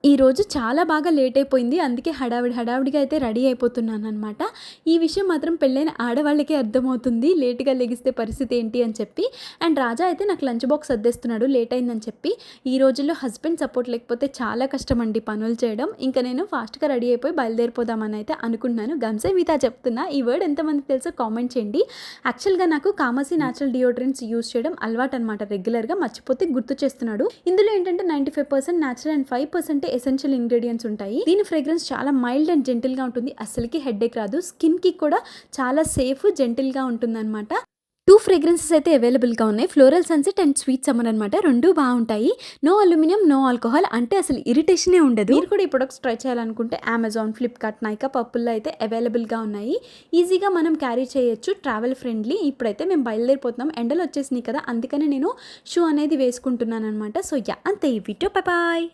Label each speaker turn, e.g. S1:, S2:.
S1: ఈరోజు చాలా బాగా లేట్ అయిపోయింది. అందుకే హడావిడిగా అయితే రెడీ అయిపోతున్నాననమాట. ఈ విషయం మాత్రం పెళ్ళైన ఆడవాళ్ళకే అర్థమవుతుంది. లేట్‌గా లెగిస్తే పరిస్థితి ఏంటి అని చెప్పి. అండ్ రాజా అయితే నాకు లంచ్ బాక్స్ సర్దేస్తున్నాడు లేట్ అయిందని చెప్పి. ఈ రోజుల్లో హస్బెండ్ సపోర్ట్ లేకపోతే చాలా కష్టమండి పనులు చేయడం. ఇంకా నేను ఫాస్ట్‌గా రెడీ అయిపోయి బయలుదేరిపోదామని అయితే అనుకుంటున్నాను. గంసెవితా చెప్తున్నా. ఈ వర్డ్ ఎంతమందికి తెలుసో కామెంట్ చేయండి. యాక్చువల్‌గా నాకు కామసి న్యాచురల్ డియోడ్రెంట్స్ యూజ్ చేయడం అలవాటనమాట. రెగ్యులర్‌గా మర్చిపోతే గుర్తు చేస్తున్నాడు. ఇందులో ఏంటంటే 95% న్యాచురల్ అండ్ 5% ఎసెన్షియల్ ఇంగ్రీడియంట్స్ ఉంటాయి. దీని ఫ్రేగ్రెన్స్ చాలా మైల్డ్ అండ్ జెంటిల్ గా ఉంటుంది. అసలుకి హెడేక్ రాదు. స్కిన్ కి కూడా చాలా సేఫ్ జెంటిల్ గా ఉంటుంది అనమాట. 2 ఫ్రేగ్రెన్సెస్ అయితే అవైలబుల్గా ఉన్నాయి. Floral sunset and sweet summer అనమాట. 2 బాగుంటాయి. నో అల్యూమినియం, నో ఆల్కహాల్, అంటే అసలు ఇరిటేషనే ఉండదు. మీరు కూడా ఈ ప్రొడక్ట్స్ ట్రై చేయాలనుకుంటే అమెజాన్, ఫ్లిప్కార్ట్, నైకా, పర్పుల్లో అయితే అవైలబుల్గా ఉన్నాయి. ఈజీగా మనం క్యారీ చేయొచ్చు. Travel friendly. ఇప్పుడైతే మేము బయలుదేరిపోతున్నాం. ఎండలు వచ్చేసినాయి కదా, అందుకని నేను షూ అనేది వేసుకుంటున్నాను అనమాట. సో యా, అంతే ఈ వీడియో. బాయ్.